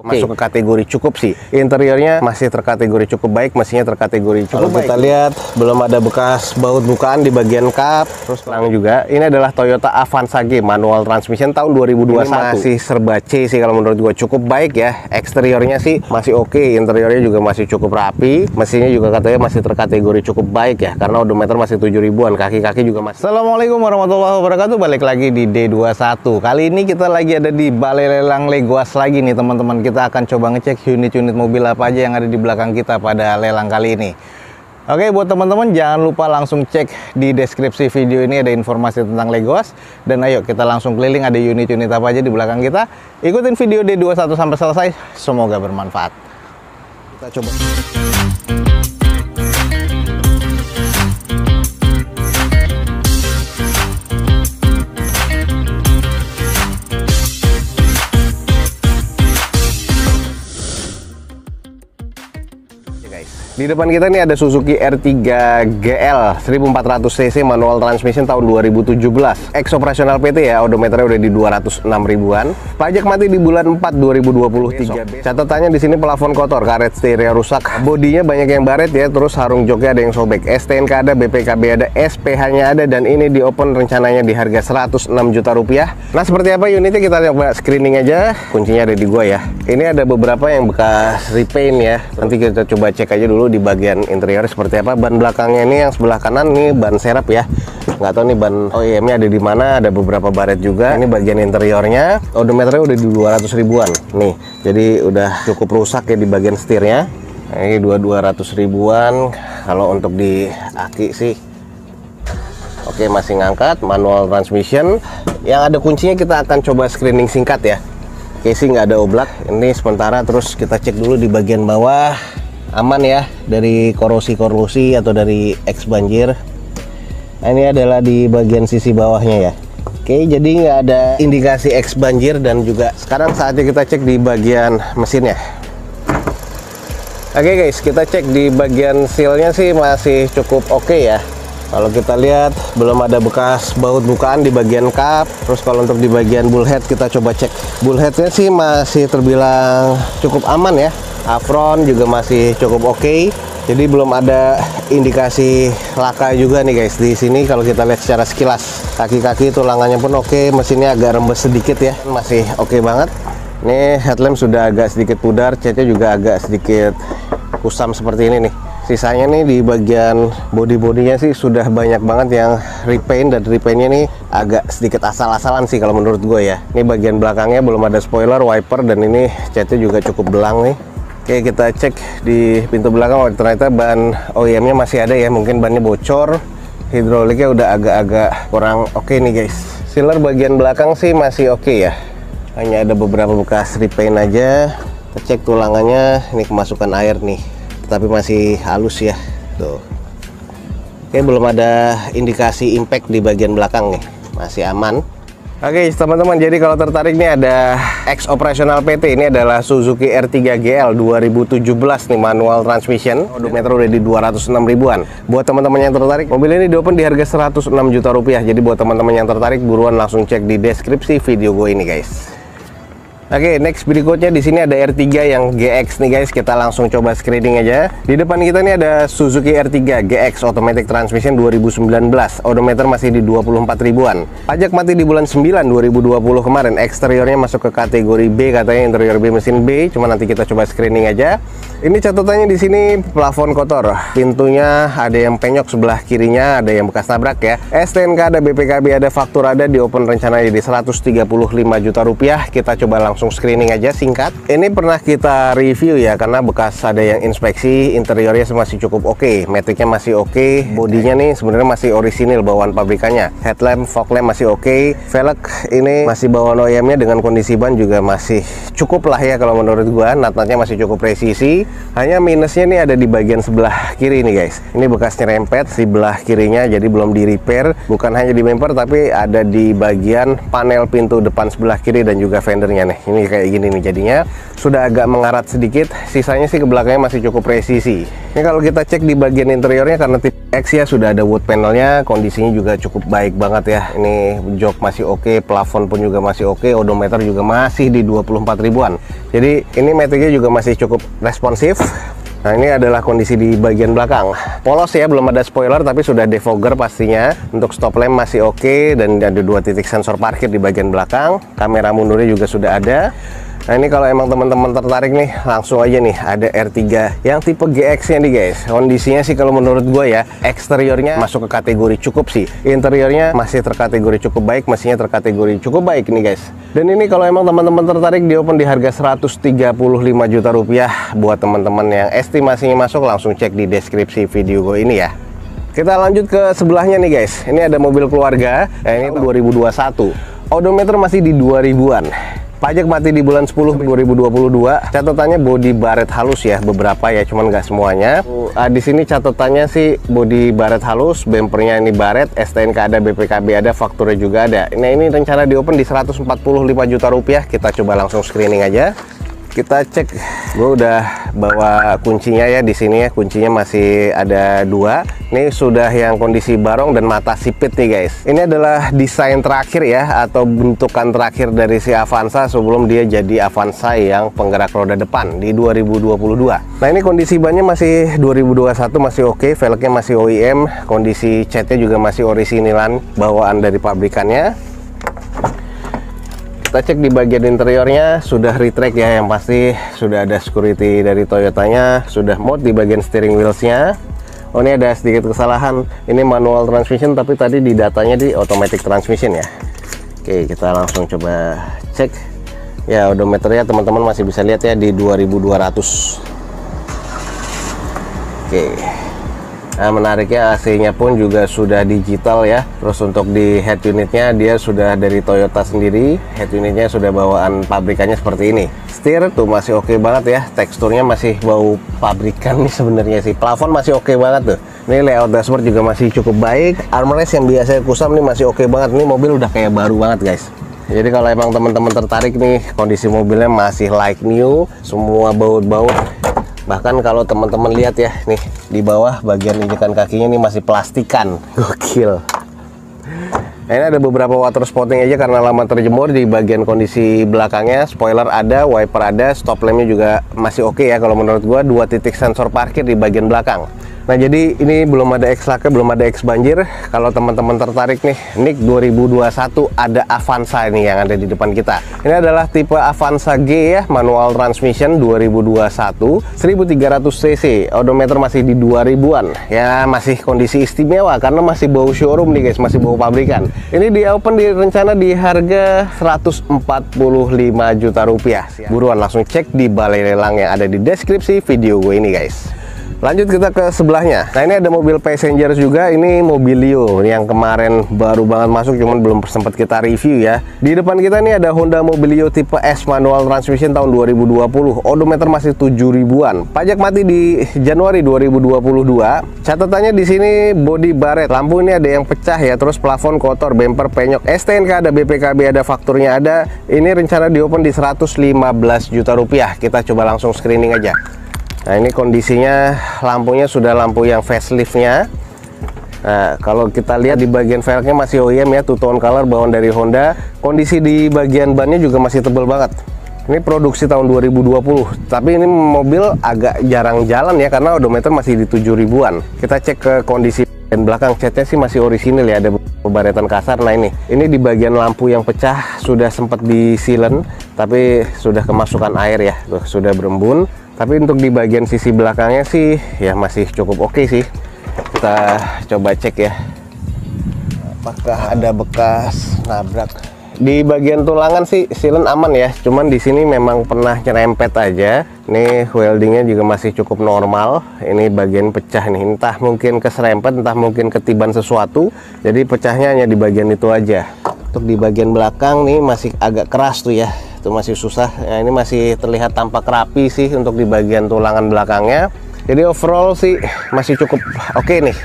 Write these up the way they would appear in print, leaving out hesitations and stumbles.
Masuk ke kategori cukup sih. Interiornya masih terkategori cukup baik, mesinnya terkategori cukup baik. Kita lihat belum ada bekas baut bukaan di bagian kap. Terus terang juga, ini adalah Toyota Avanza G manual transmission tahun 2021. Ini masih serba C sih kalau menurut gua, cukup baik ya. Eksteriornya sih masih oke, interiornya juga masih cukup rapi. Mesinnya juga katanya masih terkategori cukup baik ya, karena odometer masih 7 ribuan, kaki-kaki juga masih. Assalamualaikum warahmatullahi wabarakatuh. Balik lagi di D21. Kali ini kita lagi ada di Balai Lelang Legoas lagi nih teman-teman. Kita akan coba ngecek unit-unit mobil apa aja yang ada di belakang kita pada lelang kali ini. Oke, buat teman-teman jangan lupa langsung cek di deskripsi video ini, ada informasi tentang Legoas. Dan ayo kita langsung keliling, ada unit-unit apa aja di belakang kita. Ikutin video D21 sampai selesai, semoga bermanfaat. Kita coba. Di depan kita nih ada Suzuki R3 GL 1400 cc manual transmission tahun 2017. Ex operasional PT ya, odometernya udah di 206 ribuan. Pajak mati di bulan 4 2023. Catatannya di sini plafon kotor, karet stereo rusak, bodinya banyak yang baret ya, terus harung joknya ada yang sobek. STNK ada, BPKB ada, SPH-nya ada, dan ini di open rencananya di harga 106 juta rupiah. Nah, seperti apa unitnya kita coba screening aja. Kuncinya ada di gua ya. Ini ada beberapa yang bekas repaint ya. Nanti kita coba cek aja dulu di bagian interior seperti apa. Ban belakangnya ini yang sebelah kanan nih ban serep ya, nggak tahu nih ban OEM-nya ada di mana. Ada beberapa baret juga. Ini bagian interiornya, odometernya udah di 200 ribuan nih, jadi udah cukup rusak ya di bagian setirnya. Ini 200 ribuan. Kalau untuk di aki sih oke, masih ngangkat, manual transmission. Yang ada kuncinya kita akan coba screening singkat ya. Oke sih, nggak ada oblak ini sementara. Terus kita cek dulu di bagian bawah, aman ya dari korosi atau dari eks banjir. Nah, ini adalah di bagian sisi bawahnya ya. Oke, jadi nggak ada indikasi eks banjir. Dan juga sekarang saatnya kita cek di bagian mesinnya. Oke guys, kita cek di bagian sealnya sih masih cukup oke ya. Kalau kita lihat belum ada bekas baut bukaan di bagian kap. Terus kalau untuk di bagian bullhead kita coba cek. Bullheadnya sih masih terbilang cukup aman ya. Apron juga masih cukup oke. Jadi belum ada indikasi laka juga nih guys di sini. Kalau kita lihat secara sekilas, kaki-kaki tulangannya pun oke. Mesinnya agak rembes sedikit ya, masih oke banget. Ini headlamp sudah agak sedikit pudar, catnya juga agak sedikit kusam seperti ini nih. Sisanya nih di bagian body-bodinya sih sudah banyak banget yang repaint, dan repaintnya nih agak sedikit asal-asalan sih kalau menurut gue ya. Ini bagian belakangnya belum ada spoiler, wiper, dan ini catnya juga cukup belang nih. Oke, kita cek di pintu belakang. Oh, ternyata ban OEM-nya masih ada ya, mungkin bannya bocor. Hidroliknya udah agak-agak kurang oke nih guys. Sealer bagian belakang sih masih oke ya, hanya ada beberapa bekas repaint aja. Kita cek tulangannya, ini kemasukan air nih, tapi masih halus ya tuh. Oke, belum ada indikasi impact di bagian belakang nih, masih aman. Oke teman-teman, jadi kalau tertarik nih ada ex operasional PT. Ini adalah Suzuki R3 GL 2017 nih manual transmission, odometer udah di 206 ribuan. Buat teman-teman yang tertarik, mobil ini di open di harga 106 juta rupiah. Jadi buat teman-teman yang tertarik, buruan langsung cek di deskripsi video gue ini guys. Oke, next berikutnya di sini ada R3 yang GX nih guys. Kita langsung coba screening aja. Di depan kita nih ada Suzuki R3 GX Automatic Transmission 2019. Odometer masih di 24 ribuan. Pajak mati di bulan 9 2020 kemarin. Eksteriornya masuk ke kategori B, katanya interior B mesin B. Cuma nanti kita coba screening aja. Ini catatannya di sini plafon kotor. Pintunya ada yang penyok sebelah kirinya, ada yang bekas tabrak ya. STNK ada, BPKB ada, faktur ada, di open rencananya di 135 juta rupiah. Kita coba langsung screening aja singkat. Ini pernah kita review ya, karena bekas ada yang inspeksi. Interiornya masih cukup oke, metriknya masih oke, bodinya nih sebenarnya masih orisinil bawaan pabrikannya. Headlamp, fog lamp masih oke. Velg ini masih bawaan OEM-nya, dengan kondisi ban juga masih cukup lah ya kalau menurut gua. Nat-natnya masih cukup presisi. Hanya minusnya nih ada di bagian sebelah kiri nih guys. Ini bekas nyerempet sebelah kirinya, jadi belum di repair. Bukan hanya di bumper, tapi ada di bagian panel pintu depan sebelah kiri dan juga fendernya nih Ini kayak gini nih jadinya, sudah agak mengarat sedikit. Sisanya sih ke belakangnya masih cukup presisi. Ini kalau kita cek di bagian interiornya, karena tipe X ya, sudah ada wood panelnya, kondisinya juga cukup baik banget ya. Ini jok masih oke, plafon pun juga masih oke, odometer juga masih di 24 ribuan. Jadi ini maticnya juga masih cukup responsif. Nah, ini adalah kondisi di bagian belakang. Polos ya, belum ada spoiler tapi sudah defogger pastinya. Untuk stop lamp masih oke, dan ada 2 titik sensor parkir di bagian belakang. Kamera mundurnya juga sudah ada. Nah, ini kalau emang teman-teman tertarik nih, langsung aja nih, ada R3 yang tipe GX nya nih guys. Kondisinya sih kalau menurut gue ya, eksteriornya masuk ke kategori cukup sih. Interiornya masih terkategori cukup baik, mesinnya terkategori cukup baik nih guys. Dan ini kalau emang teman-teman tertarik, di open di harga 135 juta rupiah. Buat teman-teman yang estimasinya masuk, langsung cek di deskripsi video gue ini ya. Kita lanjut ke sebelahnya nih guys. Ini ada mobil keluarga, ini 2021. Odometer masih di 2000-an. Pajak mati di bulan 10 2022. Catatannya body baret halus ya, beberapa ya, cuman nggak semuanya. Di sini catatannya sih body baret halus, bempernya ini baret, STNK ada, BPKB ada, fakturnya juga ada. Nah, ini rencana di open di 145 juta rupiah. Kita coba langsung screening aja. Kita cek, gue udah bawa kuncinya ya di sini ya, kuncinya masih ada 2. Ini sudah yang kondisi barong dan mata sipit nih guys. Ini adalah desain terakhir ya, atau bentukan terakhir dari si Avanza sebelum dia jadi Avanza yang penggerak roda depan di 2022. Nah, ini kondisi bannya masih 2021, masih oke, velgnya masih OEM, kondisi catnya juga masih orisinilan bawaan dari pabrikannya. Kita cek di bagian interiornya, sudah retract ya, yang pasti sudah ada security dari Toyotanya, sudah mod di bagian steering wheelsnya. Oh, ini ada sedikit kesalahan, ini manual transmission tapi tadi di datanya di automatic transmission ya. Oke, kita langsung coba cek ya. Odometernya teman-teman masih bisa lihat ya di 2200. Oke. Nah, menariknya AC-nya pun juga sudah digital ya. Terus untuk di head unitnya dia sudah dari Toyota sendiri. Head unitnya sudah bawaan pabrikannya seperti ini. Setir tuh masih oke banget ya. Teksturnya masih bau pabrikan nih sebenarnya sih. Plafon masih oke banget tuh. Ini layout dashboard juga masih cukup baik. Armrest yang biasa kusam nih masih oke banget. Ini mobil udah kayak baru banget guys. Jadi kalau emang teman-teman tertarik nih, kondisi mobilnya masih like new, semua baut-baut. Bahkan kalau teman-teman lihat ya, nih di bawah bagian injekan kakinya ini masih plastikan. Gokil. Nah, ini ada beberapa water spotting aja karena lama terjemur di bagian kondisi belakangnya. Spoiler ada, wiper ada, stop lampnya juga masih oke ya kalau menurut gua. 2 titik sensor parkir di bagian belakang. Nah, jadi ini belum ada X laka, belum ada X banjir. Kalau teman-teman tertarik nih, NIK 2021 ada Avanza ini yang ada di depan kita. Ini adalah tipe Avanza G ya, manual transmission 2021, 1300 cc, odometer masih di 2000-an. Ya, masih kondisi istimewa karena masih bau showroom nih guys, masih bau pabrikan. Ini di open di rencana di harga 145 juta rupiah. Buruan langsung cek di balai lelang yang ada di deskripsi video gue ini guys. Lanjut kita ke sebelahnya. Nah, ini ada mobil passenger juga. Ini Mobilio yang kemarin baru banget masuk, cuman belum sempat kita review ya. Di depan kita ini ada Honda Mobilio tipe S manual transmission tahun 2020. Odometer masih 7000-an. Pajak mati di Januari 2022. Catatannya di sini body baret. Lampu ini ada yang pecah ya, terus plafon kotor, bumper penyok. STNK ada, BPKB ada, fakturnya ada. Ini rencana di open di 115 juta rupiah. Kita coba langsung screening aja. Nah, ini kondisinya, lampunya sudah lampu yang faceliftnya. Nah, kalau kita lihat di bagian velgnya masih OEM ya, two tone color bawaan dari Honda. Kondisi di bagian bannya juga masih tebal banget. Ini produksi tahun 2020, tapi ini mobil agak jarang jalan ya karena odometer masih di 7000-an. Kita cek ke kondisi dan belakang, catnya sih masih orisinil ya, ada baretan kasar. Nah, ini di bagian lampu yang pecah sudah sempat di sealant, tapi sudah kemasukan air ya, tuh, sudah berembun. Tapi untuk di bagian sisi belakangnya sih ya masih cukup oke sih. Kita coba cek ya, apakah ada bekas nabrak. Di bagian tulangan sih sealant aman ya, cuman di sini memang pernah nyerempet aja. Ini weldingnya juga masih cukup normal. Ini bagian pecah nih, entah mungkin keserempet, entah mungkin ketiban sesuatu, jadi pecahnya hanya di bagian itu aja. Untuk di bagian belakang nih masih agak keras tuh ya, itu masih susah. Nah, ini masih terlihat tampak rapi sih untuk di bagian tulangan belakangnya. Jadi overall sih masih cukup oke nih.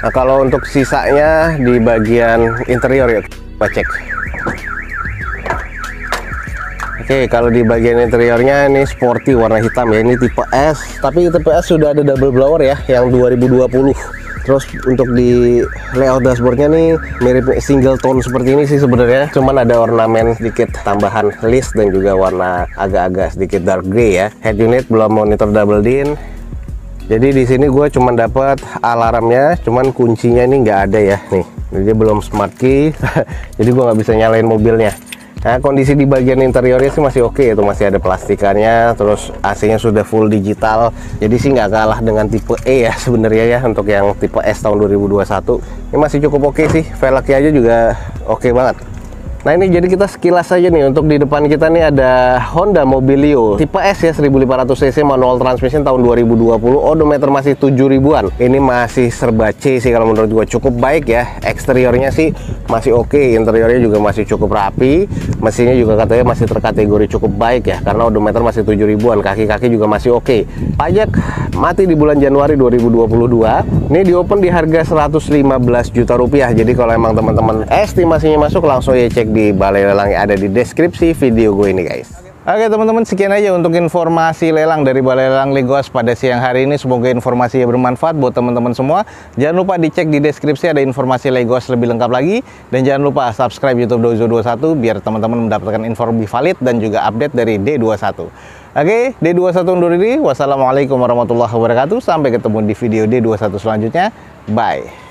Nah, kalau untuk sisanya di bagian interior ya, kita cek. Oke, kalau di bagian interiornya ini sporty warna hitam ya, ini tipe S. Tapi tipe S sudah ada double blower ya, yang 2020. Terus untuk di layout dashboardnya nih mirip single tone seperti ini sih sebenarnya. Cuman ada ornamen sedikit tambahan list dan juga warna agak-agak sedikit dark gray ya. Head unit belum monitor double din. Jadi di sini gue cuman dapat alarmnya, cuman kuncinya ini nggak ada ya nih. Dia belum smart key, jadi gue nggak bisa nyalain mobilnya. Nah, kondisi di bagian interiornya sih masih oke, itu masih ada plastikannya, terus AC-nya sudah full digital, jadi sih nggak kalah dengan tipe E ya sebenarnya ya untuk yang tipe S tahun 2021. Ini masih cukup oke sih, velgnya aja juga oke banget. Nah ini jadi kita sekilas aja nih, untuk di depan kita nih ada Honda Mobilio tipe S ya, 1500 cc manual transmission tahun 2020, odometer masih 7 ribuan. Ini masih serba C sih kalau menurut gue, cukup baik ya. Eksteriornya sih masih oke, interiornya juga masih cukup rapi, mesinnya juga katanya masih terkategori cukup baik ya, karena odometer masih 7 ribuan, kaki-kaki juga masih oke. Pajak mati di bulan Januari 2022. Ini di open di harga 115 juta rupiah. Jadi kalau emang teman-teman estimasinya masuk, langsung ya cek di balai lelang yang ada di deskripsi video gue ini guys. Oke teman-teman, sekian aja untuk informasi lelang dari Balai Lelang Legos pada siang hari ini. Semoga informasinya bermanfaat buat teman-teman semua. Jangan lupa dicek di deskripsi, ada informasi Legos lebih lengkap lagi. Dan jangan lupa subscribe YouTube Dozo21 biar teman-teman mendapatkan info lebih valid dan juga update dari D21. Oke, D21 undur diri. Wassalamualaikum warahmatullahi wabarakatuh. Sampai ketemu di video D21 selanjutnya. Bye.